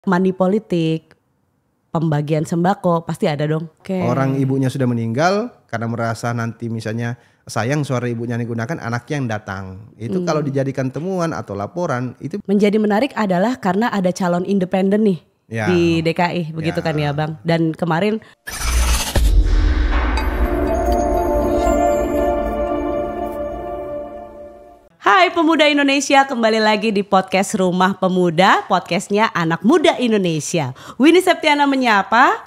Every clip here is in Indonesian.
money politik, pembagian sembako pasti ada dong. Orang ibunya sudah meninggal karena merasa nanti misalnya sayang suara ibunya digunakan, anaknya yang datang. Itu kalau dijadikan temuan atau laporan itu Menjadi menarik adalah karena ada calon independen nih Ya. di DKI, begitu kan ya Bang. Dan kemarin Hai pemuda Indonesia, kembali lagi di podcast Rumah Pemuda, podcastnya anak muda Indonesia. Winnie Septiana menyapa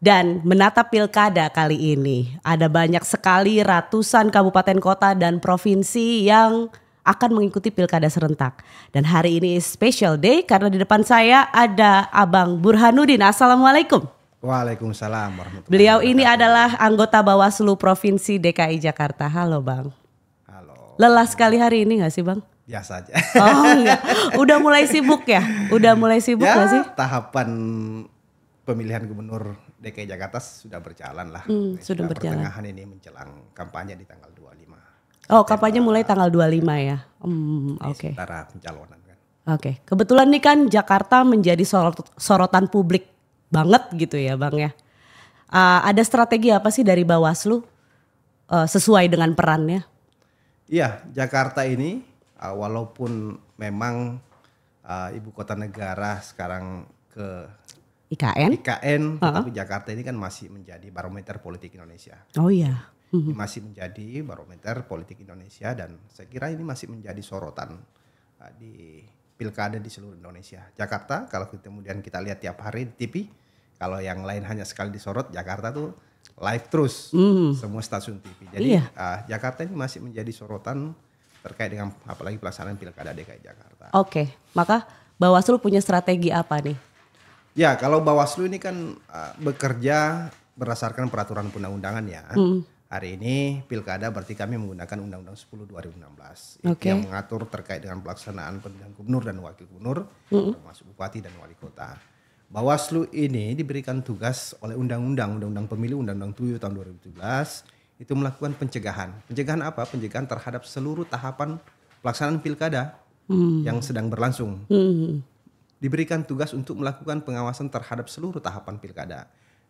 dan menatap pilkada kali ini. Ada banyak sekali ratusan kabupaten kota dan provinsi yang akan mengikuti pilkada serentak. Dan hari ini is special day karena di depan saya ada Abang Burhanuddin. Assalamualaikum. Waalaikumsalam warahmatullahi Beliau wabarakatuh. ini adalah anggota Bawaslu Provinsi DKI Jakarta. Halo Bang. Halo. Lelah sekali hari ini gak sih Bang? Biasa aja. Oh enggak, udah mulai sibuk ya? Udah mulai sibuk Ya, gak sih? tahapan pemilihan gubernur DKI Jakarta sudah berjalan lah. Sudah berjalan. Pertengahan ini menjelang kampanye di tanggal 25. Oh kampanye mulai tanggal 25 ya? Oke. Sementara pencalonan kan. Oke, kebetulan nih kan Jakarta menjadi sorotan publik banget gitu ya Bang ya. Ada strategi apa sih dari Bawaslu sesuai dengan perannya? Iya, Jakarta ini walaupun memang ibu kota negara sekarang ke IKN, tetapi Jakarta ini kan masih menjadi barometer politik Indonesia. Oh iya. Ini masih menjadi barometer politik Indonesia dan saya kira ini masih menjadi sorotan di pilkada di seluruh Indonesia. Jakarta kalau kemudian kita lihat tiap hari di TV, kalau yang lain hanya sekali disorot, Jakarta tuh live terus semua stasiun TV. Jadi Jakarta ini masih menjadi sorotan terkait dengan apalagi pelaksanaan pilkada DKI Jakarta. Oke, maka Bawaslu punya strategi apa nih? Ya kalau Bawaslu ini kan bekerja berdasarkan peraturan perundang-undangan ya. Hari ini pilkada berarti kami menggunakan Undang-Undang 10 2016. Itu yang mengatur terkait dengan pelaksanaan pemilihan gubernur dan wakil gubernur, termasuk bupati dan wali kota. Bawaslu ini diberikan tugas oleh Undang-Undang Pemilu, Undang-Undang 7 tahun 2017 itu melakukan pencegahan. Pencegahan apa? Pencegahan terhadap seluruh tahapan pelaksanaan pilkada yang sedang berlangsung. Diberikan tugas untuk melakukan pengawasan terhadap seluruh tahapan pilkada.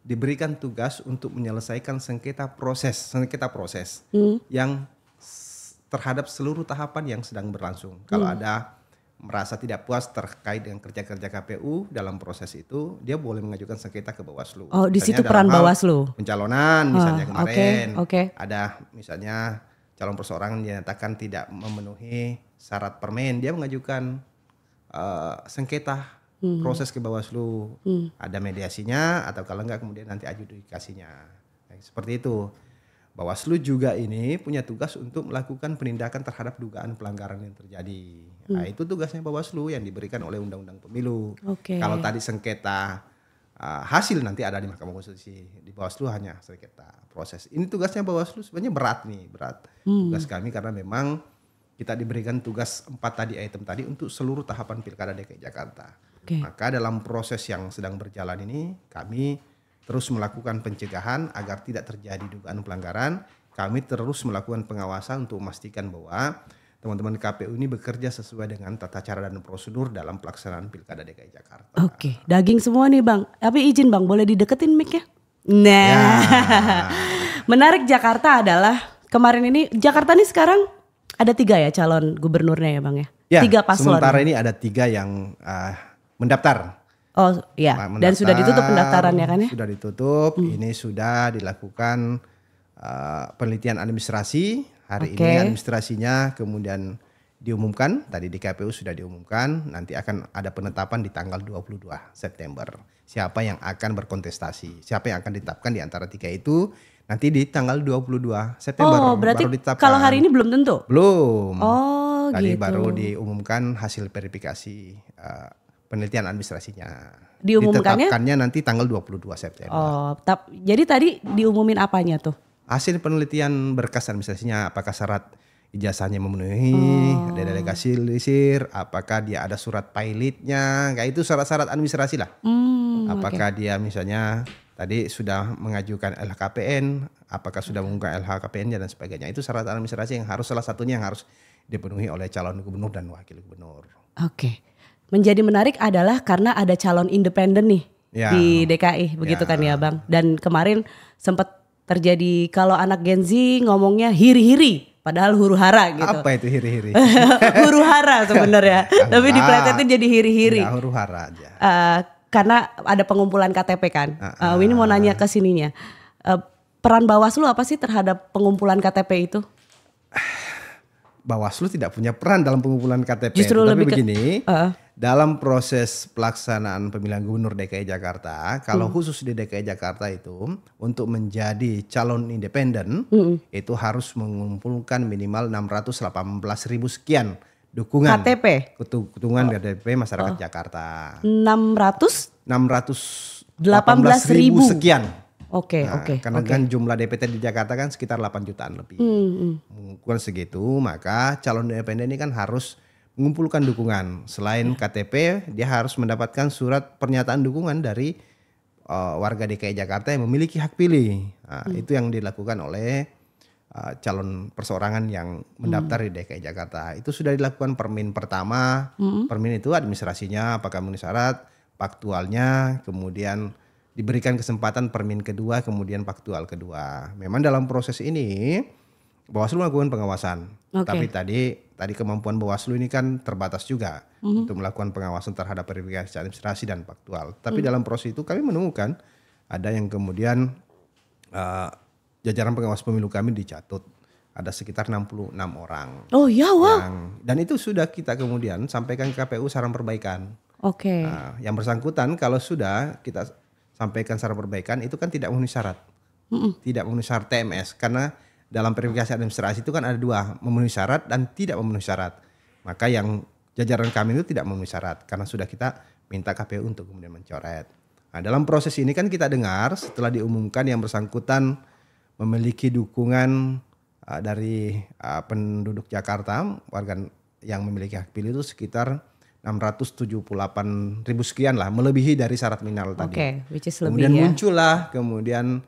Diberikan tugas untuk menyelesaikan sengketa proses yang terhadap seluruh tahapan yang sedang berlangsung. Kalau ada merasa tidak puas terkait dengan kerja-kerja KPU dalam proses itu, dia boleh mengajukan sengketa ke Bawaslu. Oh, di situ Misalnya peran dalam hal Bawaslu. Pencalonan misalnya kemarin, ada misalnya calon perseorangan dinyatakan tidak memenuhi syarat permen, dia mengajukan sengketa proses ke Bawaslu. Ada mediasinya atau kalau enggak kemudian nanti adjudikasinya. Seperti itu. Bawaslu juga ini punya tugas untuk melakukan penindakan terhadap dugaan pelanggaran yang terjadi. Nah, itu tugasnya Bawaslu yang diberikan oleh Undang-Undang Pemilu. Kalau tadi sengketa hasil nanti ada di Mahkamah Konstitusi. Di Bawaslu hanya sengketa proses. Ini tugasnya Bawaslu sebenarnya berat. Tugas kami karena memang kita diberikan tugas 4 item tadi untuk seluruh tahapan pilkada DKI Jakarta. Maka dalam proses yang sedang berjalan ini kami terus melakukan pencegahan agar tidak terjadi dugaan pelanggaran. Kami terus melakukan pengawasan untuk memastikan bahwa teman-teman KPU ini bekerja sesuai dengan tata cara dan prosedur dalam pelaksanaan pilkada DKI Jakarta. Oke, daging semua nih Bang. Tapi izin Bang, boleh dideketin mic-nya? Nah, menarik Jakarta adalah kemarin ini Jakarta nih sekarang ada 3 ya calon gubernurnya ya Bang ya? 3 paslon. Sementara ini ada 3 yang mendaftar. Oh iya, dan sudah ditutup pendaftarannya kan ya? Sudah ditutup, ini sudah dilakukan penelitian administrasi. Hari ini administrasinya kemudian diumumkan, tadi di KPU sudah diumumkan, nanti akan ada penetapan di tanggal 22 September. Siapa yang akan berkontestasi, siapa yang akan ditetapkan di antara 3 itu, nanti di tanggal 22 September berarti baru ditetapkan. Kalau hari ini belum tentu? Belum. gitu. Tadi baru diumumkan hasil verifikasi penelitian administrasinya. Diumumkannya? Ditetapkannya nanti tanggal 22 September. Jadi tadi diumumin apanya tuh? Hasil penelitian berkas administrasinya, apakah syarat ijazahnya memenuhi, ada delegasi lisir, apakah dia ada surat pilotnya, kayak itu syarat-syarat administrasi lah. Apakah dia misalnya tadi sudah mengajukan LHKPN, apakah sudah mengungkap LHKPN dan sebagainya. Itu syarat administrasi yang harus salah satunya yang harus dipenuhi oleh calon gubernur dan wakil gubernur. Oke. menjadi menarik adalah karena ada calon independen nih Ya. di DKI, begitu kan ya Bang. Dan kemarin sempat terjadi kalau anak Gen Z ngomongnya hiri-hiri, padahal huru-hara gitu. Apa itu hiri-hiri? Huru-hara sebenarnya, tapi diplesetin jadi hiri-hiri. Enggak, huru-hara aja. Karena ada pengumpulan KTP kan. Winnie mau nanya ke sininya. Peran Bawaslu apa sih terhadap pengumpulan KTP itu? Bawaslu tidak punya peran dalam pengumpulan KTP. Justru Tapi lebih begini, dalam proses pelaksanaan pemilihan gubernur DKI Jakarta, kalau khusus di DKI Jakarta itu untuk menjadi calon independen itu harus mengumpulkan minimal 618.000 sekian dukungan KTP? Dukungan KTP masyarakat Jakarta. 618.000 sekian. Oke. Karena kan jumlah DPT di Jakarta kan sekitar 8 jutaan lebih. Mengumpulkan segitu, maka calon independen ini kan harus mengumpulkan dukungan. Selain KTP, dia harus mendapatkan surat pernyataan dukungan dari warga DKI Jakarta yang memiliki hak pilih. Itu yang dilakukan oleh calon perseorangan yang mendaftar di DKI Jakarta. Itu sudah dilakukan permin pertama. Permin itu administrasinya, apakah memenuhi syarat, faktualnya, kemudian diberikan kesempatan permin kedua, kemudian faktual kedua. Memang dalam proses ini Bawaslu melakukan pengawasan. Tapi tadi kemampuan Bawaslu ini kan terbatas juga untuk melakukan pengawasan terhadap verifikasi administrasi dan faktual. Tapi dalam proses itu kami menemukan ada yang kemudian jajaran pengawas pemilu kami dicatut. Ada sekitar 66 orang. Oh ya, wow. Dan itu sudah kita kemudian sampaikan ke KPU saran perbaikan. Oke. Yang bersangkutan kalau sudah kita sampaikan saran perbaikan itu kan tidak memenuhi syarat. Tidak memenuhi syarat TMS. Karena dalam verifikasi administrasi itu kan ada dua, memenuhi syarat dan tidak memenuhi syarat. Maka yang jajaran kami itu tidak memenuhi syarat karena sudah kita minta KPU untuk kemudian mencoret. Nah, dalam proses ini kan kita dengar setelah diumumkan yang bersangkutan memiliki dukungan dari penduduk Jakarta, warga yang memiliki hak pilih itu sekitar 678.000 sekian lah, melebihi dari syarat minimal tadi. Which is kemudian lebih ya. Muncullah kemudian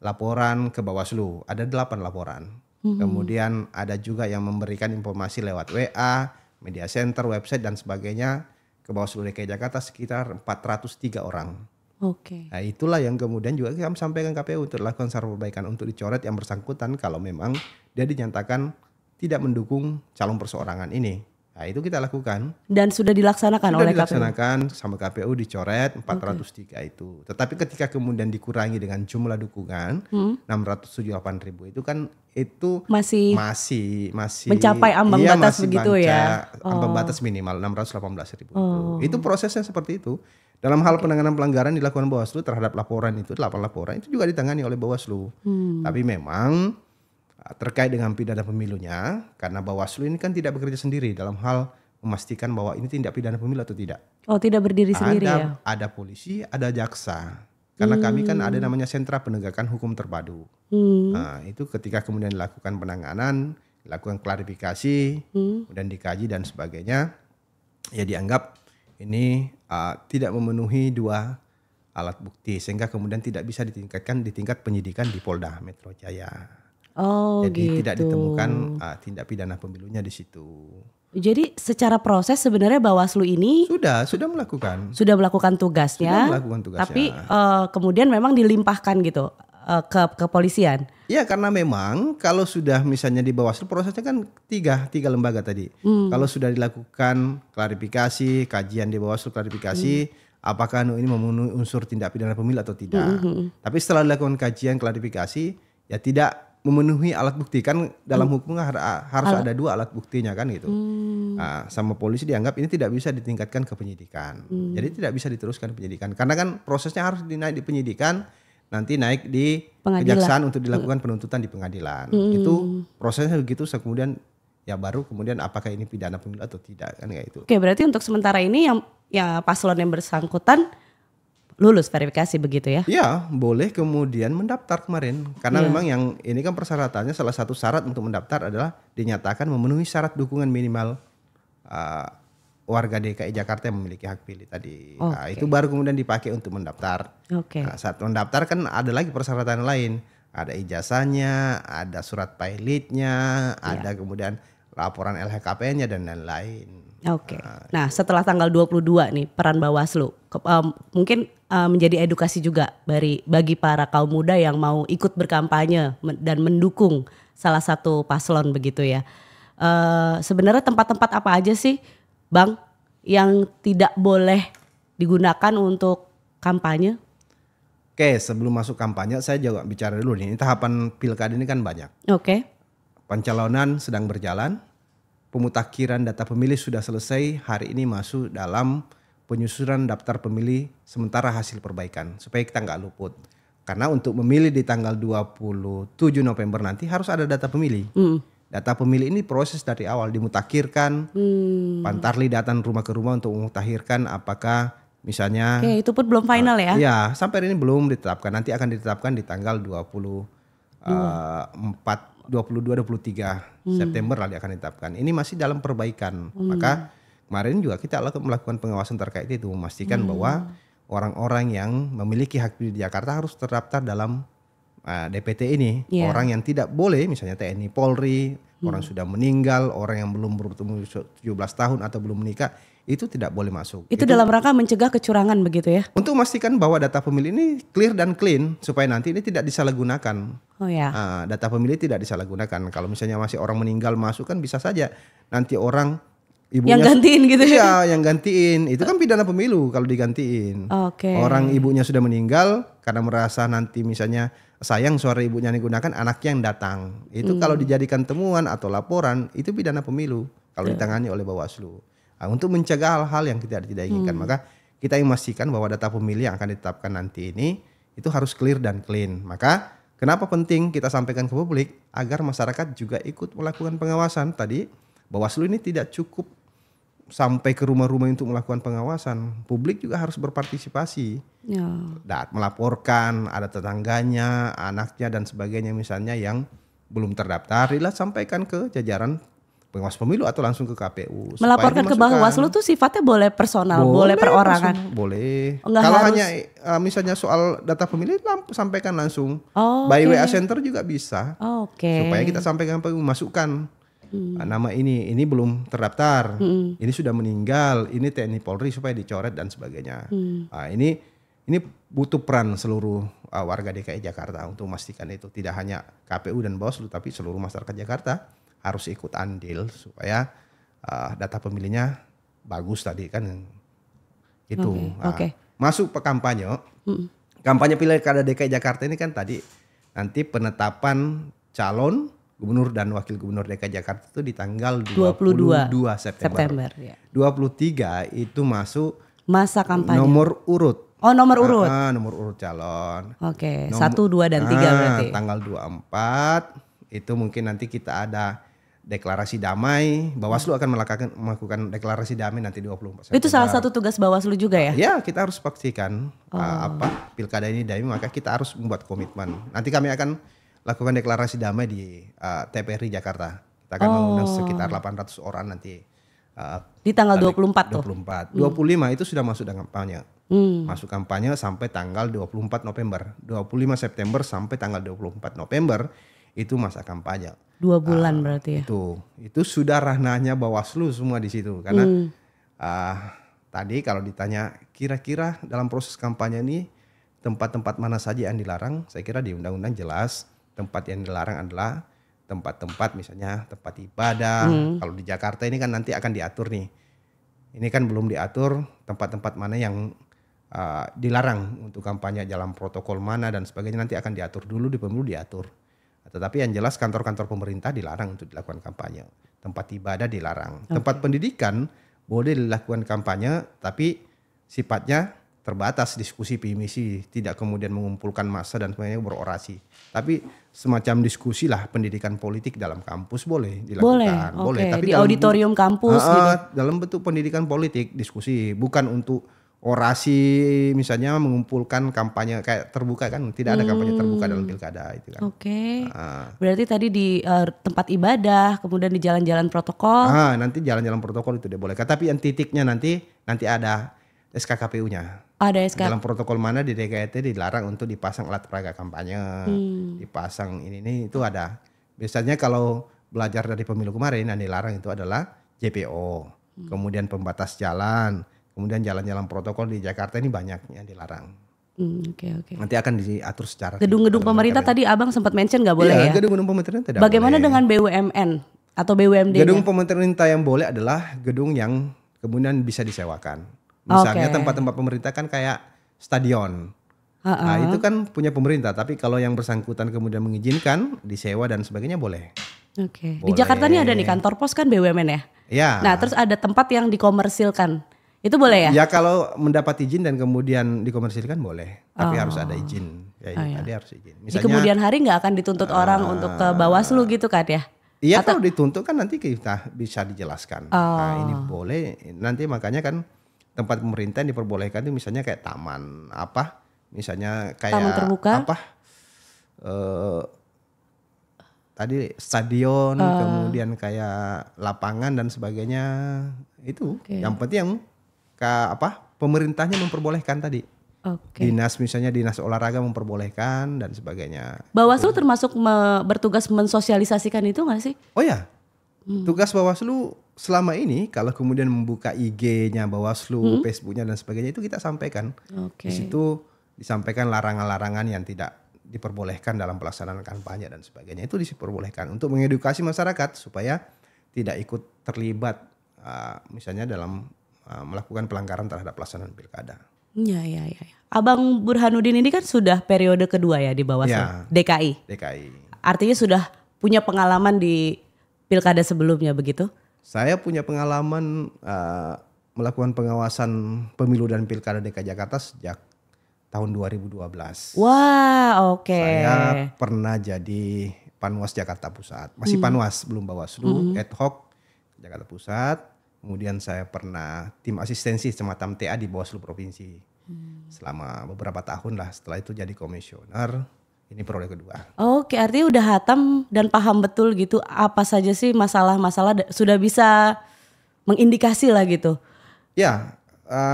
laporan ke Bawaslu, ada 8 laporan. Kemudian ada juga yang memberikan informasi lewat WA, media center, website dan sebagainya ke Bawaslu DKI Jakarta sekitar 403 orang. Nah itulah yang kemudian juga kami sampaikan KPU untuk lakukan saran perbaikan untuk dicoret yang bersangkutan kalau memang dia dinyatakan tidak mendukung calon perseorangan ini. Nah itu kita lakukan. Dan sudah dilaksanakan oleh KPU? Sudah dilaksanakan sama KPU dicoret 403 itu. Tetapi ketika kemudian dikurangi dengan jumlah dukungan 678.000 itu kan itu masih mencapai ambang batas begitu ya? Ambang batas minimal 618.000 itu prosesnya seperti itu. Dalam hal penanganan pelanggaran dilakukan Bawaslu terhadap laporan itu 8 laporan itu juga ditangani oleh Bawaslu. Tapi memang terkait dengan pidana pemilunya, karena Bawaslu ini kan tidak bekerja sendiri dalam hal memastikan bahwa ini tindak pidana pemilu atau tidak. Oh, tidak berdiri sendiri ya? Ada polisi, ada jaksa. Karena kami kan ada namanya sentra penegakan hukum terpadu. Nah, itu ketika kemudian dilakukan penanganan, dilakukan klarifikasi, kemudian dikaji dan sebagainya, ya dianggap ini tidak memenuhi 2 alat bukti sehingga kemudian tidak bisa ditingkatkan di tingkat penyidikan di Polda Metro Jaya. Jadi tidak ditemukan tindak pidana pemilunya di situ. Jadi secara proses sebenarnya Bawaslu ini sudah melakukan tugasnya. Tapi kemudian memang dilimpahkan gitu ke kepolisian. Ya karena memang kalau sudah misalnya di Bawaslu prosesnya kan tiga lembaga tadi. Kalau sudah dilakukan klarifikasi, kajian di Bawaslu klarifikasi, apakah ini memenuhi unsur tindak pidana pemilu atau tidak. Tapi setelah dilakukan kajian klarifikasi ya tidak memenuhi alat bukti kan dalam hukum harus ada 2 alat buktinya kan gitu. Sama polisi dianggap ini tidak bisa ditingkatkan ke penyidikan. Jadi tidak bisa diteruskan penyidikan karena kan prosesnya harus dinaik di penyidikan, nanti naik di kejaksaan untuk dilakukan penuntutan di pengadilan. Itu prosesnya begitu kemudian ya baru kemudian apakah ini pidana pemilu atau tidak kan kayak itu. Oke, berarti untuk sementara ini yang paslon yang bersangkutan lulus verifikasi begitu ya? Iya, boleh kemudian mendaftar kemarin. Karena memang yang ini kan persyaratannya salah satu syarat untuk mendaftar adalah dinyatakan memenuhi syarat dukungan minimal warga DKI Jakarta yang memiliki hak pilih tadi. Nah, itu baru kemudian dipakai untuk mendaftar. Nah, saat mendaftar kan ada lagi persyaratan lain. Ada ijazahnya, ada surat pilotnya, ada kemudian laporan LHKPN-nya dan lain-lain. Oke. Nah, setelah tanggal 22 nih peran Bawaslu mungkin menjadi edukasi juga bagi para kaum muda yang mau ikut berkampanye dan mendukung salah satu paslon begitu ya. Sebenarnya tempat-tempat apa aja sih, Bang, yang tidak boleh digunakan untuk kampanye? Oke, sebelum masuk kampanye saya juga bicara dulu nih. Ini tahapan pilkada ini kan banyak. Oke. Pencalonan sedang berjalan. Pemutakhiran data pemilih sudah selesai, hari ini masuk dalam penyusunan daftar pemilih sementara hasil perbaikan supaya kita nggak luput. Karena untuk memilih di tanggal 27 November nanti harus ada data pemilih. Data pemilih ini proses dari awal dimutakhirkan, Pantarli datang rumah ke rumah untuk memutakhirkan apakah misalnya. Oke, itu pun belum final ya? Iya, sampai hari ini belum ditetapkan. Nanti akan ditetapkan di tanggal 22-23 September lah dia akan ditetapkan. Ini masih dalam perbaikan. Maka kemarin juga kita melakukan pengawasan terkait itu, memastikan bahwa orang-orang yang memiliki hak pilih di Jakarta harus terdaftar dalam DPT ini. Orang yang tidak boleh, misalnya TNI Polri, orang sudah meninggal, orang yang belum berumur 17 tahun atau belum menikah, itu tidak boleh masuk. Itu dalam rangka mencegah kecurangan begitu ya? Untuk memastikan bahwa data pemilih ini clear dan clean supaya nanti ini tidak disalahgunakan. Oh ya. Data pemilih tidak disalahgunakan. Kalau misalnya masih orang meninggal masuk kan bisa saja nanti orang ibunya yang gantiin gitu ya? Iya, yang gantiin. Itu kan pidana pemilu kalau digantiin. Oke. Orang ibunya sudah meninggal karena merasa nanti misalnya sayang suara ibunya digunakan, anaknya yang datang. Itu kalau dijadikan temuan atau laporan itu pidana pemilu kalau ditangani oleh Bawaslu. Untuk mencegah hal-hal yang tidak inginkan, maka kita ingin memastikan bahwa data pemilih yang akan ditetapkan nanti ini itu harus clear dan clean. Maka kenapa penting kita sampaikan ke publik agar masyarakat juga ikut melakukan pengawasan. Tadi Bawaslu ini tidak cukup sampai ke rumah-rumah untuk melakukan pengawasan. Publik juga harus berpartisipasi. Ya. Melaporkan ada tetangganya, anaknya dan sebagainya misalnya yang belum terdaftar, sampaikan ke jajaran pengawas pemilu atau langsung ke KPU. Melaporkan ke Bawaslu tuh sifatnya boleh personal, boleh perorangan. Boleh. Enggak kalau harus. Hanya misalnya soal data pemilih sampaikan langsung. By Okay. WA Center juga bisa. Oke. Supaya kita sampaikan masukkan nama ini belum terdaftar, ini sudah meninggal, ini TNI Polri supaya dicoret dan sebagainya. Ini butuh peran seluruh warga DKI Jakarta untuk memastikan itu, tidak hanya KPU dan Bawaslu tapi seluruh masyarakat Jakarta harus ikut andil supaya data pemilihnya bagus tadi kan itu. Oke. Masuk ke kampanye. Kampanye pilkada DKI Jakarta ini kan tadi nanti penetapan calon gubernur dan wakil gubernur DKI Jakarta itu di tanggal 22 September. Ya. 23 itu masuk masa kampanye. Nomor urut. Nomor urut. Nomor urut calon. Oke, 1, 2 dan 3 berarti. Tanggal 24 itu mungkin nanti kita ada deklarasi damai. Bawaslu akan melakukan deklarasi damai nanti 24 September. Itu salah satu tugas Bawaslu juga ya? Ya, kita harus pastikan pilkada ini damai, maka kita harus membuat komitmen. Nanti kami akan lakukan deklarasi damai di TPRI Jakarta. Kita akan mengundang sekitar 800 orang nanti. Di tanggal 24 tuh? 24. 25 itu sudah masuk dalam kampanye. Masuk kampanye sampai tanggal 24 November. 25 September sampai tanggal 24 November itu masa kampanye. 2 bulan berarti ya? Itu sudah ranahnya Bawaslu semua di situ. Karena tadi kalau ditanya kira-kira dalam proses kampanye ini tempat-tempat mana saja yang dilarang, saya kira di undang-undang jelas tempat yang dilarang adalah tempat-tempat misalnya tempat ibadah. Kalau di Jakarta ini kan nanti akan diatur nih. Ini kan belum diatur tempat-tempat mana yang dilarang untuk kampanye, jalan protokol mana dan sebagainya nanti akan diatur dulu di pemilu diatur. Tetapi yang jelas kantor-kantor pemerintah dilarang untuk dilakukan kampanye. Tempat ibadah dilarang. Tempat pendidikan boleh dilakukan kampanye tapi sifatnya terbatas, diskusi visi, tidak kemudian mengumpulkan massa dan sebagainya berorasi. Tapi semacam diskusi lah pendidikan politik dalam kampus boleh dilakukan. Boleh. Tapi di auditorium kampus gitu. Dalam bentuk pendidikan politik, diskusi, bukan untuk orasi misalnya mengumpulkan kampanye kayak terbuka kan, tidak ada kampanye terbuka dalam pilkada itu kan. Oke. Berarti tadi di tempat ibadah, kemudian di jalan-jalan protokol. Nanti jalan-jalan protokol itu dibolehkan, tapi yang titiknya nanti ada SKKPU-nya. Ada SK. Dalam protokol mana di DKIT dilarang untuk dipasang alat peraga kampanye, dipasang ini itu ada. Biasanya kalau belajar dari pemilu kemarin yang dilarang itu adalah JPO, kemudian pembatas jalan, kemudian jalan-jalan protokol di Jakarta ini banyak yang dilarang. Oke. Nanti akan diatur secara Gedung-gedung pemerintah tadi Abang sempat mention nggak boleh ya? Gedung-gedung pemerintah tidak Bagaimana boleh. dengan BUMN atau BUMD? Gedung pemerintah yang boleh adalah gedung yang kemudian bisa disewakan. Misalnya tempat-tempat pemerintah kan kayak stadion. Nah, itu kan punya pemerintah, tapi kalau yang bersangkutan kemudian mengizinkan disewa dan sebagainya boleh. Oke. Di Jakarta nih ada nih kantor pos kan BUMN ya? Ya. Nah terus ada tempat yang dikomersilkan. Itu boleh ya? Ya kalau mendapat izin dan kemudian dikomersilkan boleh. Tapi harus ada izin. Tadi harus izin. Di kemudian hari nggak akan dituntut orang untuk ke Bawaslu gitu kan ya? Iya kalau dituntut kan nanti kita bisa dijelaskan. Nah ini boleh. Nanti makanya kan tempat pemerintah yang diperbolehkan itu misalnya kayak taman apa? Misalnya kayak taman terbuka. apa? Tadi stadion, kemudian kayak lapangan dan sebagainya itu. Yang penting yang pemerintahnya memperbolehkan tadi. Dinas misalnya dinas olahraga memperbolehkan dan sebagainya. Bawaslu termasuk bertugas mensosialisasikan itu nggak sih? Oh ya, tugas Bawaslu selama ini kalau kemudian membuka IG-nya Bawaslu, Facebook-nya dan sebagainya itu kita sampaikan. Di situ disampaikan larangan-larangan yang tidak diperbolehkan dalam pelaksanaan kampanye dan sebagainya. Itu diperbolehkan untuk mengedukasi masyarakat supaya tidak ikut terlibat misalnya dalam melakukan pelanggaran terhadap pelaksanaan pilkada. Iya. Abang Burhanuddin ini kan sudah periode kedua ya di Bawaslu DKI. Artinya sudah punya pengalaman di pilkada sebelumnya begitu? Saya punya pengalaman melakukan pengawasan pemilu dan pilkada DKI Jakarta sejak tahun 2012. Wah, oke. Saya pernah jadi Panwas Jakarta Pusat. Masih Panwas, belum Bawaslu, ad hoc Jakarta Pusat. Kemudian saya pernah tim asistensi semacam TA di Bawaslu Provinsi. Selama beberapa tahun lah, setelah itu jadi komisioner. Ini periode kedua. Oke, artinya udah hatam dan paham betul gitu apa saja sih masalah-masalah sudah bisa mengindikasi lah gitu. Ya,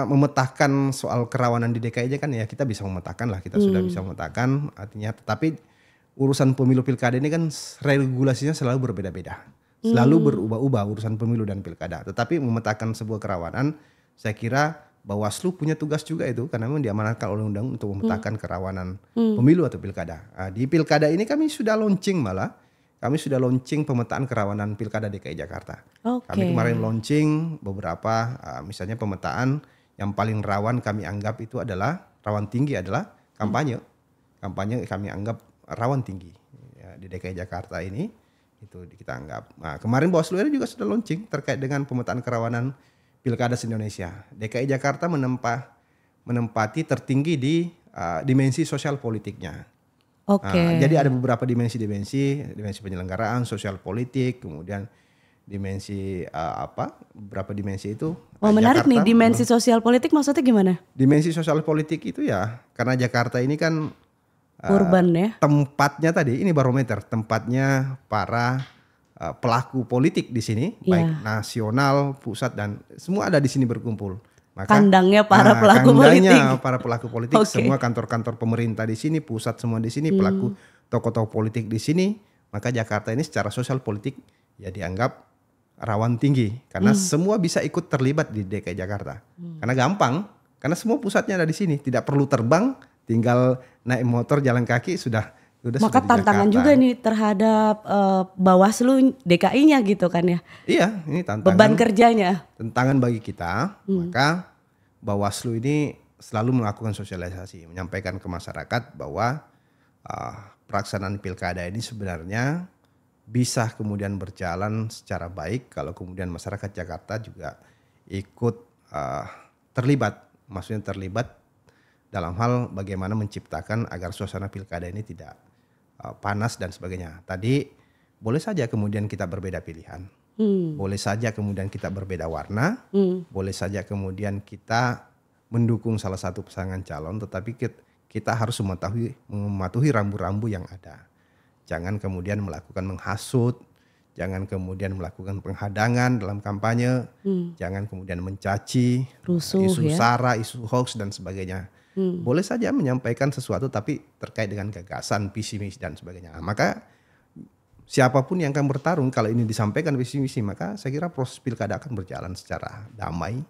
memetakan soal kerawanan di DKI aja kan ya kita bisa memetakan lah, kita sudah bisa memetakan artinya, tetapi urusan pemilu pilkada ini kan regulasinya selalu berbeda-beda. Selalu berubah-ubah urusan pemilu dan pilkada. Tetapi memetakan sebuah kerawanan, saya kira Bawaslu punya tugas juga itu karena memang diamanatkan oleh undang untuk memetakan kerawanan pemilu atau pilkada. Nah, di pilkada ini kami sudah launching pemetaan kerawanan pilkada DKI Jakarta. Kami kemarin launching beberapa misalnya pemetaan yang paling rawan kami anggap itu adalah rawan tinggi adalah kampanye. Kampanye kami anggap rawan tinggi ya, di DKI Jakarta ini itu kita anggap. Nah, kemarin Bawaslu juga sudah launching terkait dengan pemetaan kerawanan pilkada se-Indonesia. DKI Jakarta menempati tertinggi di dimensi sosial politiknya. Jadi ada beberapa dimensi penyelenggaraan, sosial politik, kemudian dimensi beberapa dimensi itu. Menarik Jakarta, nih, dimensi sosial politik maksudnya gimana? Dimensi sosial politik itu ya karena Jakarta ini kan urban ya. Tempatnya tadi ini barometer, tempatnya para pelaku politik di sini, baik nasional, pusat dan semua ada di sini berkumpul. Maka kandangnya para pelaku politik. Para pelaku politik, semua kantor-kantor pemerintah di sini, pusat semua di sini, pelaku tokoh-tokoh politik di sini. Maka Jakarta ini secara sosial politik ya dianggap rawan tinggi karena semua bisa ikut terlibat di DKI Jakarta. Karena gampang, karena semua pusatnya ada di sini, tidak perlu terbang, tinggal naik motor, jalan kaki sudah. Maka tantangan juga nih terhadap Bawaslu DKI-nya gitu kan ya. Iya, ini tantangan. Beban kerjanya. Tantangan bagi kita, maka Bawaslu ini selalu melakukan sosialisasi, menyampaikan ke masyarakat bahwa pelaksanaan pilkada ini sebenarnya bisa kemudian berjalan secara baik kalau kemudian masyarakat Jakarta juga ikut terlibat, maksudnya terlibat dalam hal bagaimana menciptakan agar suasana pilkada ini tidak panas dan sebagainya. Tadi boleh saja kemudian kita berbeda pilihan, boleh saja kemudian kita berbeda warna, boleh saja kemudian kita mendukung salah satu pasangan calon, tetapi kita harus mematuhi rambu-rambu yang ada. Jangan kemudian melakukan menghasut, jangan kemudian melakukan penghadangan dalam kampanye, jangan kemudian mencaci, isu sara, isu hoax dan sebagainya. Boleh saja menyampaikan sesuatu tapi terkait dengan gagasan, visi misi dan sebagainya. Maka siapapun yang akan bertarung kalau ini disampaikan visi misi, maka saya kira proses pilkada akan berjalan secara damai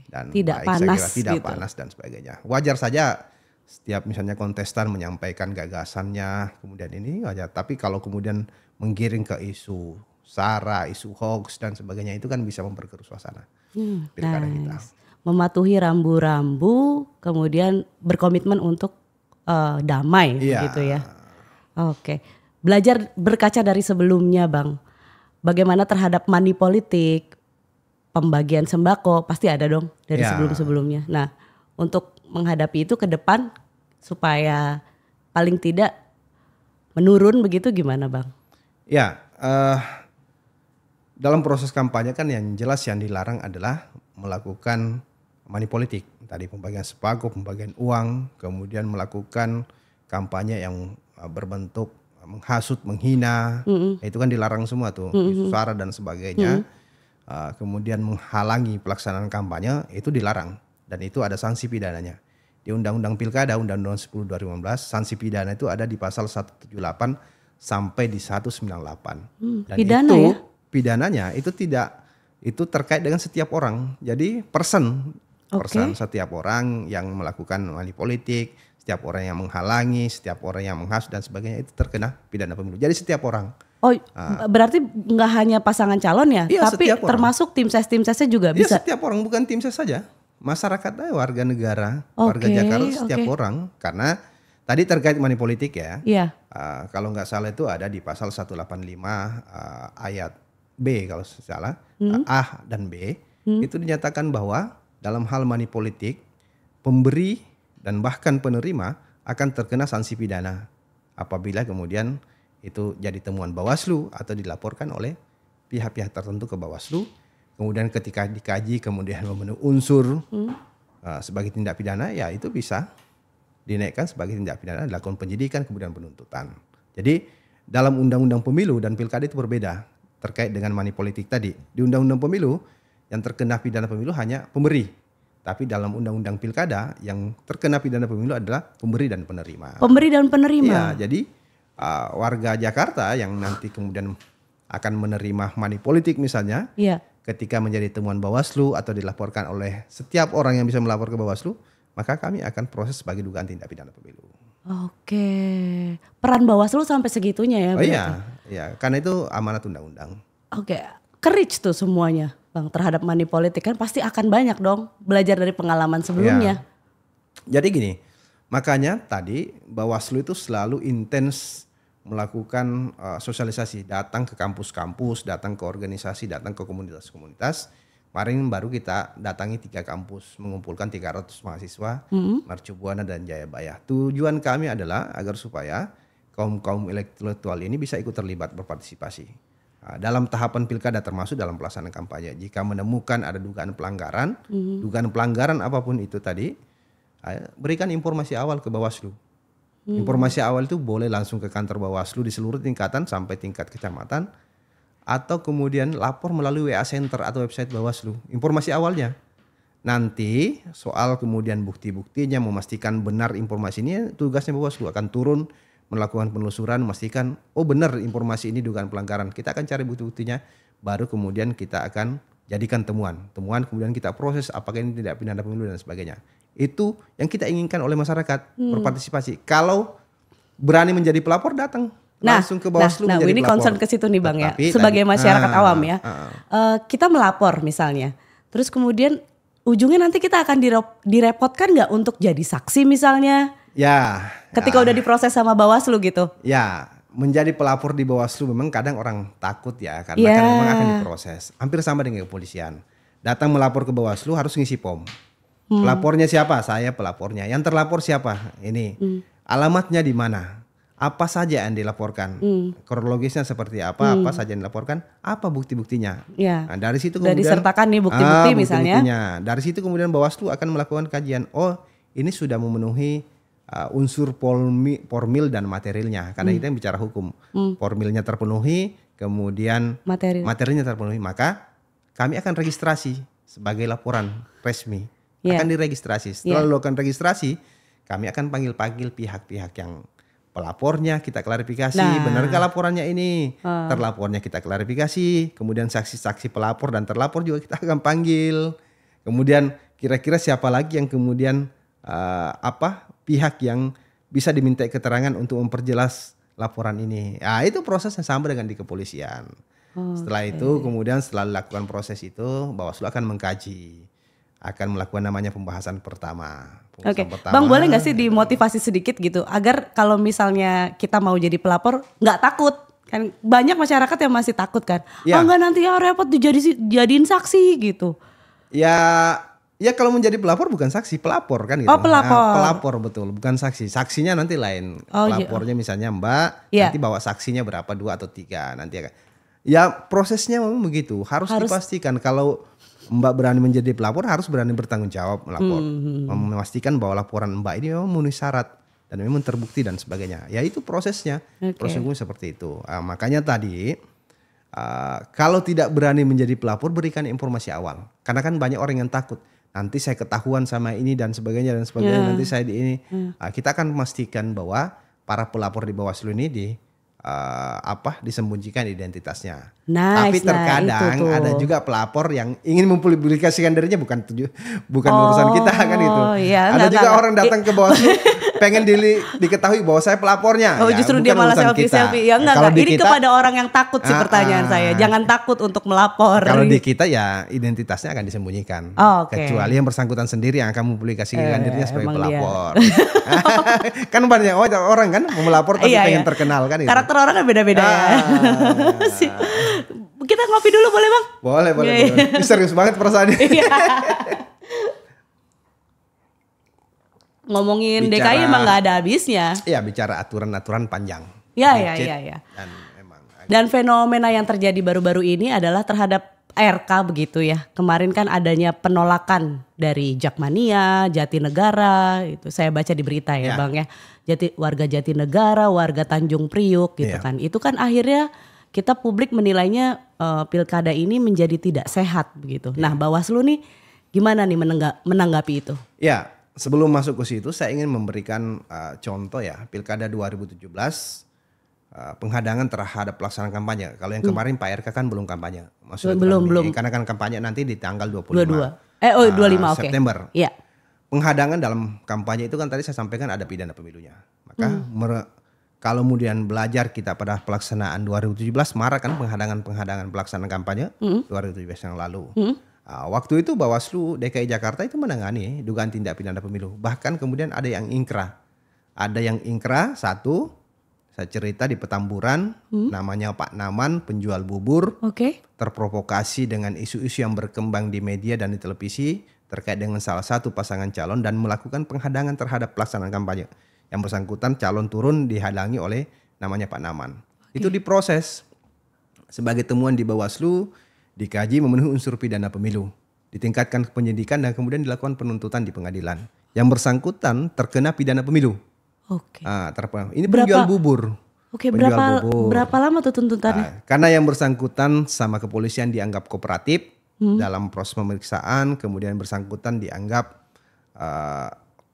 dan tidak baik. panas, saya kira tidak gitu. panas dan sebagainya. Wajar saja setiap misalnya kontestan menyampaikan gagasannya, kemudian ini wajar. Tapi kalau kemudian menggiring ke isu sara, isu hoax dan sebagainya, itu kan bisa memperkeruh suasana pilkada kita. Mematuhi rambu-rambu, kemudian berkomitmen untuk damai, Iya. gitu ya. Oke, belajar berkaca dari sebelumnya, Bang. Bagaimana terhadap money politik, pembagian sembako pasti ada dong dari Ya. sebelum-sebelumnya. Nah, untuk menghadapi itu ke depan supaya paling tidak menurun begitu gimana, Bang? Ya, dalam proses kampanye kan yang jelas yang dilarang adalah melakukan money politik. Tadi pembagian sembako, pembagian uang, kemudian melakukan kampanye yang berbentuk menghasut, menghina, itu kan dilarang semua tuh, isu sara dan sebagainya. Kemudian menghalangi pelaksanaan kampanye itu dilarang dan itu ada sanksi pidananya. Di Undang-Undang Pilkada, Undang-Undang 10 2015, sanksi pidana itu ada di pasal 178 sampai di 198. Dan Pidana itu ya? pidananya itu terkait dengan setiap orang. Jadi person setiap orang yang melakukan money politik, setiap orang yang menghalangi, setiap orang yang menghasut dan sebagainya itu terkena pidana pemilu. Jadi setiap orang. Oh, berarti nggak hanya pasangan calon ya, Iya, tapi setiap orang. termasuk tim sesnya juga Ya bisa. setiap orang, bukan tim ses saja. Masyarakat warga negara, warga Oke, Jakarta setiap oke. orang. Karena tadi terkait money politik ya. Iya. Kalau nggak salah itu ada di pasal 185 ayat B kalau salah, A dan B. Itu dinyatakan bahwa dalam hal money politik, pemberi dan bahkan penerima akan terkena sanksi pidana apabila kemudian itu jadi temuan Bawaslu atau dilaporkan oleh pihak-pihak tertentu ke Bawaslu. Kemudian ketika dikaji kemudian memenuhi unsur sebagai tindak pidana, ya itu bisa dinaikkan sebagai tindak pidana, dilakukan penyidikan kemudian penuntutan. Jadi dalam Undang-Undang Pemilu dan Pilkada itu berbeda terkait dengan money politik tadi. Di Undang-Undang Pemilu yang terkena pidana pemilu hanya pemberi. Tapi dalam Undang-Undang Pilkada yang terkena pidana pemilu adalah pemberi dan penerima. Pemberi dan penerima. Iya, jadi warga Jakarta yang nanti kemudian akan menerima money politik misalnya, Iya. ketika menjadi temuan Bawaslu atau dilaporkan oleh setiap orang yang bisa melapor ke Bawaslu, maka kami akan proses sebagai dugaan tindak pidana pemilu. Oke. Peran Bawaslu sampai segitunya ya. Oh berarti? iya, karena itu amanat undang-undang. Oke. Courage tuh semuanya, Bang, terhadap money politik kan pasti akan banyak dong belajar dari pengalaman sebelumnya. Jadi gini, makanya tadi Bawaslu itu selalu intens melakukan sosialisasi, datang ke kampus-kampus, datang ke organisasi, datang ke komunitas-komunitas. Kemarin baru kita datangi 3 kampus, mengumpulkan 300 mahasiswa, Mercu Buana dan Jayabaya. Tujuan kami adalah agar supaya kaum-kaum intelektual ini bisa ikut terlibat berpartisipasi. Dalam tahapan pilkada termasuk dalam pelaksanaan kampanye. Jika menemukan ada dugaan pelanggaran apapun itu tadi, berikan informasi awal ke Bawaslu. Informasi awal itu boleh langsung ke kantor Bawaslu di seluruh tingkatan sampai tingkat kecamatan, atau kemudian lapor melalui WA Center atau website Bawaslu. Informasi awalnya. Nanti soal kemudian bukti-buktinya, memastikan benar informasi ini, tugasnya Bawaslu akan turun melakukan penelusuran, memastikan oh benar informasi ini dugaan pelanggaran. Kita akan cari bukti-buktinya, baru kemudian kita akan jadikan temuan. Temuan kemudian kita proses apakah ini tidak pidana pemilu dan sebagainya. Itu yang kita inginkan oleh masyarakat, berpartisipasi. Kalau berani menjadi pelapor, datang langsung ke Bawaslu menjadi ini pelapor. concern ke situ nih Bang. Tetapi ya. Sebagai tadi, masyarakat awam ya. Kita melapor misalnya. Terus kemudian ujungnya nanti kita akan direpotkan nggak untuk jadi saksi misalnya? Ya. Ketika udah diproses sama Bawaslu gitu. Ya, menjadi pelapor di Bawaslu memang kadang orang takut ya, karena kan memang akan diproses. Hampir sama dengan kepolisian. Datang melapor ke Bawaslu harus ngisi POM. Pelapornya siapa? Saya pelapornya. Yang terlapor siapa? Ini. Alamatnya di mana? Apa saja yang dilaporkan? Kronologisnya seperti apa? Apa saja yang dilaporkan? Apa bukti-buktinya? Ya. Nah, dari situ Udah kemudian disertakan nih bukti-bukti misalnya. bukti-buktinya. Dari situ kemudian Bawaslu akan melakukan kajian. Oh, ini sudah memenuhi unsur formil dan materialnya. Karena kita yang bicara hukum. Formilnya terpenuhi, kemudian materialnya terpenuhi, maka kami akan registrasi sebagai laporan resmi. Akan diregistrasi. Setelah dilakukan registrasi, kami akan panggil-panggil pihak-pihak yang Pelapornya kita klarifikasi, Nah. benarkah laporannya ini? Terlapornya kita klarifikasi, kemudian saksi-saksi pelapor dan terlapor juga kita akan panggil. Kemudian kira-kira siapa lagi yang kemudian pihak yang bisa dimintai keterangan untuk memperjelas laporan ini. Nah, itu proses yang sama dengan di kepolisian. Setelah itu kemudian setelah dilakukan proses itu Bawaslu akan mengkaji, akan melakukan namanya pembahasan pertama. Oke, Bang boleh nggak sih dimotivasi sedikit gitu agar kalau misalnya kita mau jadi pelapor nggak takut, kan banyak masyarakat yang masih takut kan, Ya. nggak nanti repot dijadiin saksi gitu. Ya kalau menjadi pelapor bukan saksi, pelapor kan gitu. Oh, pelapor. Nah, pelapor betul, bukan saksi. Saksinya nanti lain. Oh, iya. Pelapornya misalnya Mbak, Iya. nanti bawa saksinya berapa, 2 atau 3 nanti akan. Ya prosesnya memang begitu, harus dipastikan kalau Mbak berani menjadi pelapor harus berani bertanggung jawab melapor. Memastikan bahwa laporan Mbak ini memang memenuhi syarat dan memang terbukti dan sebagainya. Ya itu prosesnya. Oke. Proses hukum seperti itu. Makanya tadi kalau tidak berani menjadi pelapor berikan informasi awal. Karena kan banyak orang yang takut. Nanti saya ketahuan sama ini dan sebagainya nanti saya di ini. Kita akan memastikan bahwa para pelapor di Bawaslu ini disembunyikan identitasnya. Tapi terkadang ada juga pelapor yang ingin mempublikasikan dirinya bukan urusan kita kan gitu. Iya, Ada juga orang datang ke Bawaslu pengen diketahui bahwa saya pelapornya. Oh, Ya, justru bukan dia malah urusan kita. selfie. Ya enggak. Kalau di Ini kita, kepada orang yang takut sih pertanyaan saya. Jangan takut untuk melapor. kalau di kita ya identitasnya akan disembunyikan. Oh, oke. Kecuali yang bersangkutan sendiri yang akan mempublikasikan dirinya sebagai emang pelapor. Kan banyak orang kan mau melapor tapi pengen terkenal kan itu. Karakter orang kan beda-beda ya. Kita ngopi dulu boleh Bang? Boleh. Ini serius banget perasaannya. Ngomongin Bicara- DKI emang gak ada habisnya. Iya, bicara aturan-aturan panjang. Iya. Dan memang Dan fenomena yang terjadi baru-baru ini adalah terhadap RK begitu ya. Kemarin kan adanya penolakan dari Jakmania, Jatinegara, itu saya baca di berita ya, Ya. Bang ya. Warga Jatinegara, warga Tanjung Priuk gitu Iya. kan. Itu kan akhirnya kita publik menilainya pilkada ini menjadi tidak sehat begitu. Nah, Bawaslu nih gimana nih menanggapi itu? Ya, sebelum masuk ke situ saya ingin memberikan contoh ya, Pilkada 2017 penghadangan terhadap pelaksanaan kampanye. Kalau yang kemarin Pak RK kan belum kampanye. Maksudnya Belum. karena kan kampanye nanti di tanggal 25. 25 oke. September. Iya. Penghadangan dalam kampanye itu kan tadi saya sampaikan ada pidana pemilunya. Maka kalau kemudian belajar kita pada pelaksanaan 2017 marak kan penghadangan pelaksanaan kampanye 2017 yang lalu. Waktu itu Bawaslu DKI Jakarta itu menangani dugaan tindak pidana pemilu. Bahkan kemudian ada yang ingkrah. Ada yang ingkrah satu, saya cerita di Petamburan, namanya Pak Naman, penjual bubur. Oke. Terprovokasi dengan isu-isu yang berkembang di media dan di televisi terkait dengan salah satu pasangan calon dan melakukan penghadangan terhadap pelaksanaan kampanye. Yang bersangkutan calon turun dihadangi oleh namanya Pak Naman. Itu diproses sebagai temuan di Bawaslu, dikaji memenuhi unsur pidana pemilu, ditingkatkan ke penyidikan dan kemudian dilakukan penuntutan di pengadilan. Yang bersangkutan terkena pidana pemilu. Oke. Ini penjual bubur. Oke, Penjual bubur. berapa lama tuh tuntutannya? Karena yang bersangkutan sama kepolisian dianggap kooperatif dalam proses pemeriksaan, kemudian bersangkutan dianggap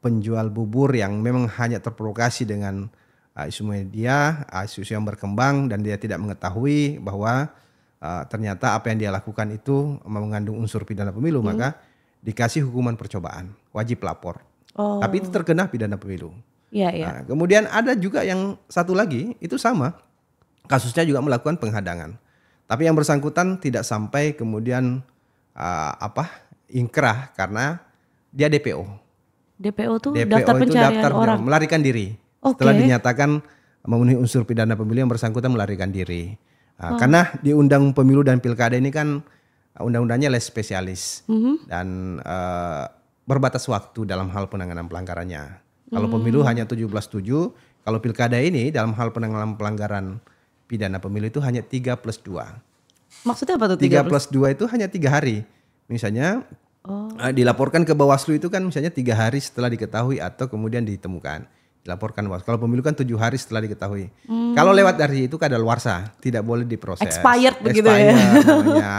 penjual bubur yang memang hanya terprovokasi dengan isu media, isu yang berkembang dan dia tidak mengetahui bahwa ternyata apa yang dia lakukan itu mengandung unsur pidana pemilu, maka dikasih hukuman percobaan, wajib lapor. Tapi itu terkena pidana pemilu. Iya. Nah, kemudian ada juga yang satu lagi itu sama, kasusnya juga melakukan penghadangan. Tapi yang bersangkutan tidak sampai kemudian ingkrah karena dia DPO. DPO tuh DPO daftar itu pencarian daftar orang. melarikan diri. Oke. Setelah dinyatakan memenuhi unsur pidana pemilu yang bersangkutan melarikan diri. Karena di Undang Pemilu dan Pilkada ini kan undang-undangnya les spesialis dan berbatas waktu dalam hal penanganan pelanggarannya. Kalau pemilu hanya 17/7, kalau pilkada ini dalam hal penanganan pelanggaran pidana pemilu itu hanya 3+2. Maksudnya apa tuh 3+2 itu hanya 3 hari. Misalnya dilaporkan ke Bawaslu itu kan misalnya 3 hari setelah diketahui atau kemudian ditemukan. Dilaporkan Bawaslu. Kalau pemilu kan 7 hari setelah diketahui. Kalau lewat dari itu kadaluarsa, tidak boleh diproses. Expired begitu ya. Namanya.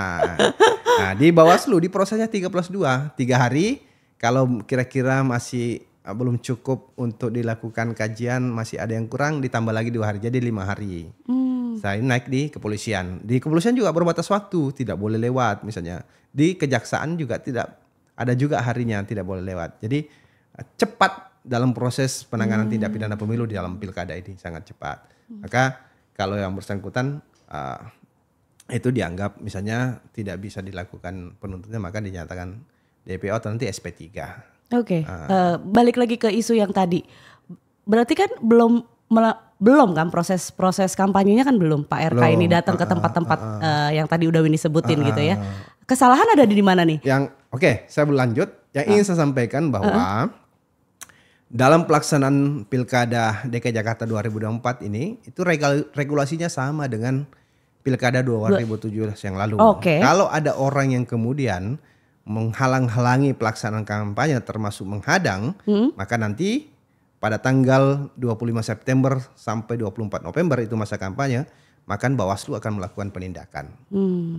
Nah, di Bawaslu diprosesnya 3+2, 3 hari. Kalau kira-kira masih belum cukup untuk dilakukan kajian, masih ada yang kurang, ditambah lagi 2 hari, jadi 5 hari. Saya naik di kepolisian. Di kepolisian juga berbatas waktu, tidak boleh lewat misalnya. Di kejaksaan juga tidak, ada juga harinya tidak boleh lewat. Jadi cepat dalam proses penanganan tindak pidana pemilu di dalam pilkada ini, sangat cepat. Maka kalau yang bersangkutan itu dianggap misalnya tidak bisa dilakukan penuntutannya, maka dinyatakan DPO atau nanti SP3. Oke. Balik lagi ke isu yang tadi. Berarti kan belum kan proses kampanyenya kan belum Pak RK ini datang ke tempat-tempat yang tadi udah Winnie sebutin gitu ya. Kesalahan ada di mana nih? Oke, saya berlanjut. Yang ingin saya sampaikan bahwa dalam pelaksanaan Pilkada DKI Jakarta 2024 ini itu regulasinya sama dengan Pilkada 2017 yang lalu. Kalau ada orang yang kemudian menghalang-halangi pelaksanaan kampanye termasuk menghadang, maka nanti pada tanggal 25 September sampai 24 November itu masa kampanye, maka Bawaslu akan melakukan penindakan.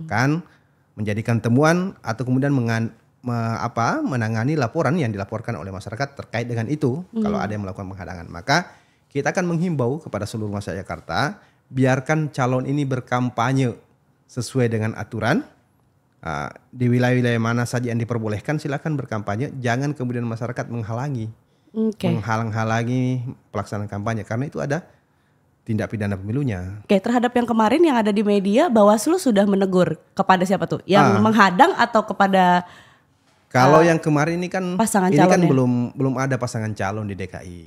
Kan menjadikan temuan atau kemudian menangani laporan yang dilaporkan oleh masyarakat terkait dengan itu. Kalau ada yang melakukan penghadangan, maka kita akan menghimbau kepada seluruh masyarakat Jakarta, biarkan calon ini berkampanye sesuai dengan aturan. Di wilayah-wilayah mana saja yang diperbolehkan silakan berkampanye, jangan kemudian masyarakat menghalangi pelaksanaan kampanye karena itu ada tindak pidana pemilunya. Terhadap yang kemarin yang ada di media, Bawaslu sudah menegur kepada siapa tuh? Yang menghadang atau kepada kalau yang kemarin ini kan pasangan ini kan calonnya? belum ada pasangan calon di DKI.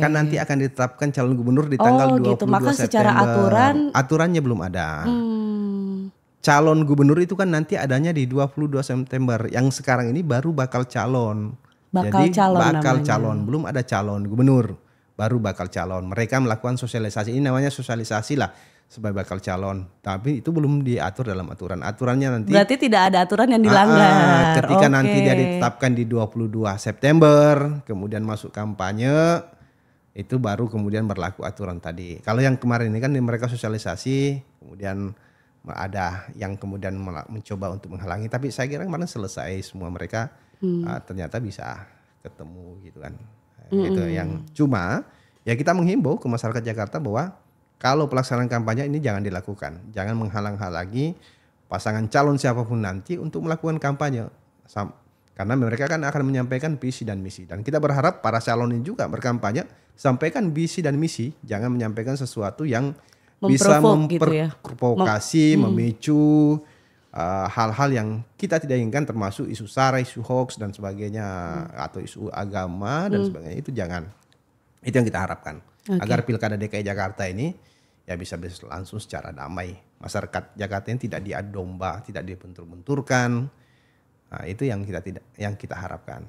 Kan nanti akan ditetapkan calon gubernur di tanggal 22 Maka September. secara Aturannya belum ada. Calon gubernur itu kan nanti adanya di 22 September. Yang sekarang ini baru bakal calon. Jadi bakal calon, belum ada calon gubernur. Baru bakal calon. Mereka melakukan sosialisasi, ini namanya sosialisasi lah sebagai bakal calon. Tapi itu belum diatur dalam aturan. Aturannya nanti. Berarti tidak ada aturan yang dilanggar. Ketika nanti dia ditetapkan di 22 September, kemudian masuk kampanye, itu baru kemudian berlaku aturan tadi. Kalau yang kemarin ini kan mereka sosialisasi, kemudian ada yang kemudian mencoba untuk menghalangi, tapi saya kira kemarin selesai semua mereka ternyata bisa ketemu gitu kan. Itu yang cuma ya kita menghimbau ke masyarakat Jakarta bahwa kalau pelaksanaan kampanye ini jangan dilakukan, jangan menghalang-halangi pasangan calon siapapun nanti untuk melakukan kampanye, karena mereka kan akan menyampaikan visi dan misi, dan kita berharap para calon ini juga berkampanye sampaikan visi dan misi, jangan menyampaikan sesuatu yang bisa memprovokasi, memicu hal-hal yang kita tidak inginkan, termasuk isu sara, isu hoax dan sebagainya, atau isu agama dan sebagainya. Itu jangan. Itu yang kita harapkan. Agar Pilkada DKI Jakarta ini ya bisa berlangsung secara damai. Masyarakat Jakarta ini tidak diadu domba, tidak dibentur-benturkan. Nah, itu yang kita harapkan.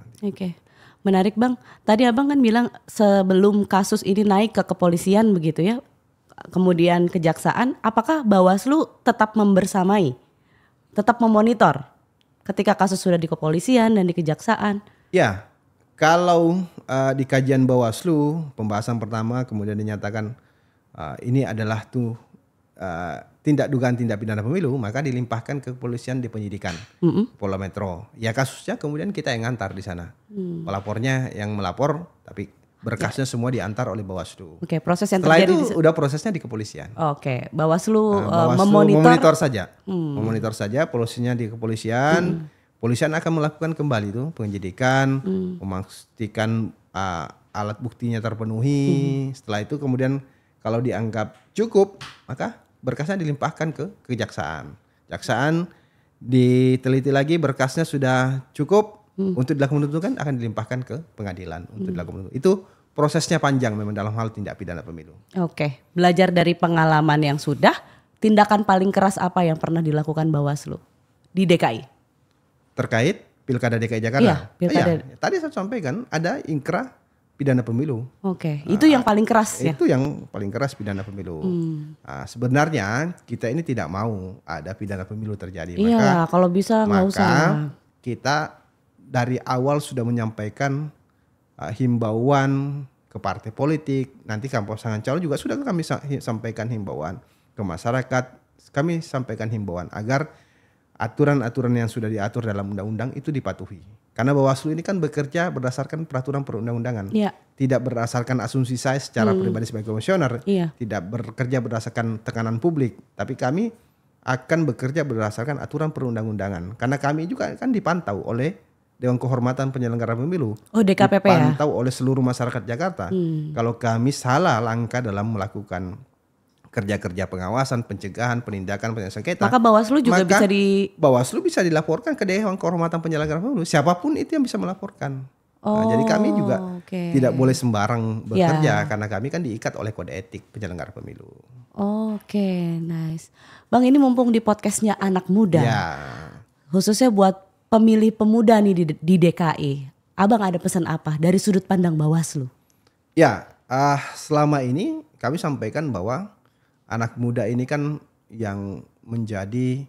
Menarik Bang. Tadi Abang kan bilang sebelum kasus ini naik ke kepolisian begitu ya, kemudian kejaksaan, apakah Bawaslu tetap membersamai, tetap memonitor ketika kasus sudah di kepolisian dan di kejaksaan? Ya, kalau di kajian Bawaslu pembahasan pertama kemudian dinyatakan ini adalah dugaan tindak pidana pemilu, maka dilimpahkan ke kepolisian di penyidikan Polda Metro. Ya kasusnya kemudian kita yang ngantar di sana, pelapornya yang melapor, tapi berkasnya semua diantar oleh Bawaslu. Proses yang setelah terjadi itu udah prosesnya di kepolisian. Bawaslu memonitor saja, memonitor saja polisinya di kepolisian. Polisian akan melakukan kembali itu penyidikan, memastikan alat buktinya terpenuhi. Setelah itu kemudian kalau dianggap cukup, maka berkasnya dilimpahkan ke kejaksaan. Kejaksaan diteliti lagi berkasnya sudah cukup untuk dilakukan penuntutan, akan dilimpahkan ke pengadilan untuk dilakukan penuntutan. Itu prosesnya panjang memang dalam hal tindak pidana pemilu. Belajar dari pengalaman yang sudah, tindakan paling keras apa yang pernah dilakukan Bawaslu di DKI? Terkait Pilkada DKI Jakarta? Tadi saya sampaikan ada ingkrah pidana pemilu. Itu yang paling keras ya? Itu yang paling keras pidana pemilu. Sebenarnya kita ini tidak mau ada pidana pemilu terjadi. Kalau bisa nggak usah. Maka kita dari awal sudah menyampaikan himbauan ke partai politik. Nanti pasangan calon juga sudah kami sampaikan himbauan ke masyarakat. Kami sampaikan himbauan agar aturan-aturan yang sudah diatur dalam undang-undang itu dipatuhi. Karena Bawaslu ini kan bekerja berdasarkan peraturan perundang-undangan. Iya. Tidak berdasarkan asumsi saya secara pribadi sebagai komisioner. Iya. Tidak bekerja berdasarkan tekanan publik. Tapi kami akan bekerja berdasarkan aturan perundang-undangan. Karena kami juga kan dipantau oleh Dewan Kehormatan Penyelenggara Pemilu. Oh, DKPP ya? Dipantau oleh seluruh masyarakat Jakarta. Kalau kami salah langkah dalam melakukan kerja-kerja pengawasan, pencegahan, penindakan, penyelesaian sengketa. Maka Bawaslu juga bisa Bawaslu bisa dilaporkan ke Dewan Kehormatan Penyelenggara Pemilu. Siapapun itu yang bisa melaporkan. Nah, jadi kami juga tidak boleh sembarang bekerja karena kami kan diikat oleh kode etik penyelenggara pemilu. Oke, nice. Bang, ini mumpung di podcastnya Anak Muda. Ya. Khususnya buat pemilih pemuda nih di DKI. Abang ada pesan apa dari sudut pandang Bawaslu? Ya, selama ini kami sampaikan bahwa anak muda ini kan yang menjadi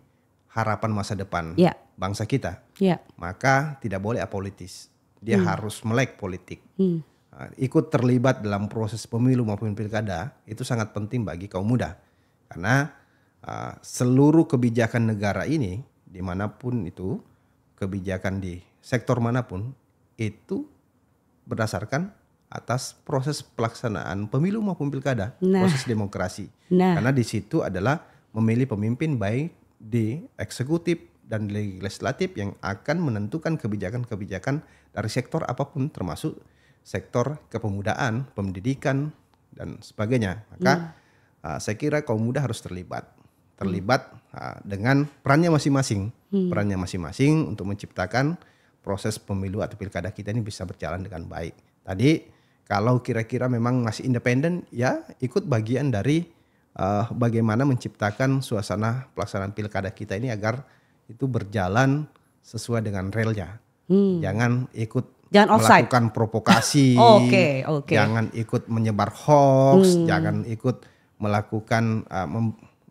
harapan masa depan bangsa kita. Ya. Maka tidak boleh apolitis. Dia harus melek politik. Ikut terlibat dalam proses pemilu maupun pilkada itu sangat penting bagi kaum muda. Karena seluruh kebijakan negara ini dimanapun itu, kebijakan di sektor manapun itu berdasarkan atas proses pelaksanaan pemilu maupun pilkada, proses demokrasi. Karena di situ adalah memilih pemimpin baik di eksekutif dan legislatif yang akan menentukan kebijakan-kebijakan dari sektor apapun, termasuk sektor kepemudaan, pendidikan dan sebagainya. Maka saya kira kaum muda harus terlibat dengan perannya masing-masing, untuk menciptakan proses pemilu atau pilkada kita ini bisa berjalan dengan baik. Tadi kalau kira-kira memang masih independen, ya ikut bagian dari bagaimana menciptakan suasana pelaksanaan pilkada kita ini agar itu berjalan sesuai dengan relnya. Jangan melakukan provokasi, jangan ikut menyebar hoax, jangan ikut melakukan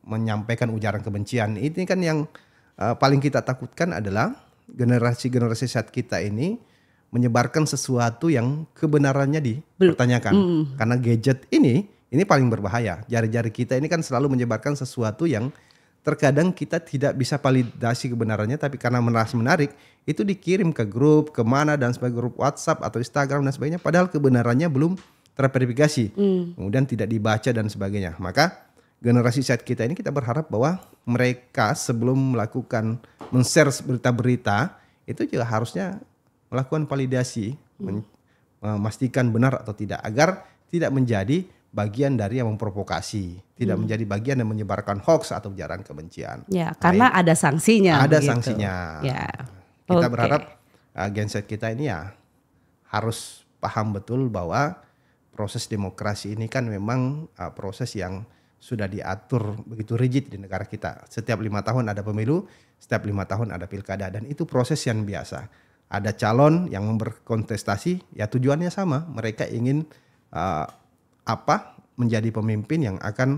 menyampaikan ujaran kebencian. Ini kan yang paling kita takutkan adalah generasi saat kita ini menyebarkan sesuatu yang kebenarannya dipertanyakan. Karena gadget ini paling berbahaya. Jari-jari kita ini kan selalu menyebarkan sesuatu yang terkadang kita tidak bisa validasi kebenarannya, tapi karena merasa menarik itu dikirim ke grup, kemana dan sebagai grup WhatsApp atau Instagram dan sebagainya, padahal kebenarannya belum terverifikasi, kemudian tidak dibaca dan sebagainya. Maka generasi saat kita ini kita berharap bahwa mereka sebelum melakukan men-share berita-berita itu juga harusnya melakukan validasi, memastikan benar atau tidak, agar tidak menjadi bagian dari yang memprovokasi, tidak menjadi bagian yang menyebarkan hoax atau ujaran kebencian. Ya, karena ada sanksinya. Ada sanksinya. Ya. Kita berharap Gen Z kita ini ya harus paham betul bahwa proses demokrasi ini kan memang proses yang sudah diatur begitu rigid di negara kita. Setiap 5 tahun ada pemilu, setiap 5 tahun ada pilkada, dan itu proses yang biasa. Ada calon yang berkontestasi, ya tujuannya sama. Mereka ingin menjadi pemimpin yang akan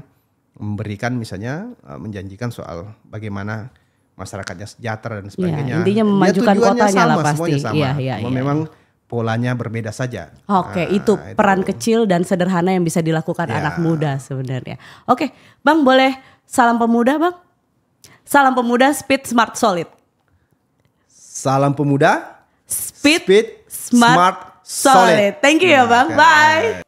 memberikan misalnya menjanjikan soal bagaimana masyarakatnya sejahtera dan sebagainya. Ya, intinya memajukan kotanya lah pasti. Semuanya sama. Memang polanya berbeda saja. Oke, itu peran kecil dan sederhana yang bisa dilakukan anak muda sebenarnya. Oke, Bang, boleh salam pemuda, Bang? Salam pemuda, speed, smart, solid. Salam pemuda, speed, smart, solid. Thank you ya, Bang. Bye.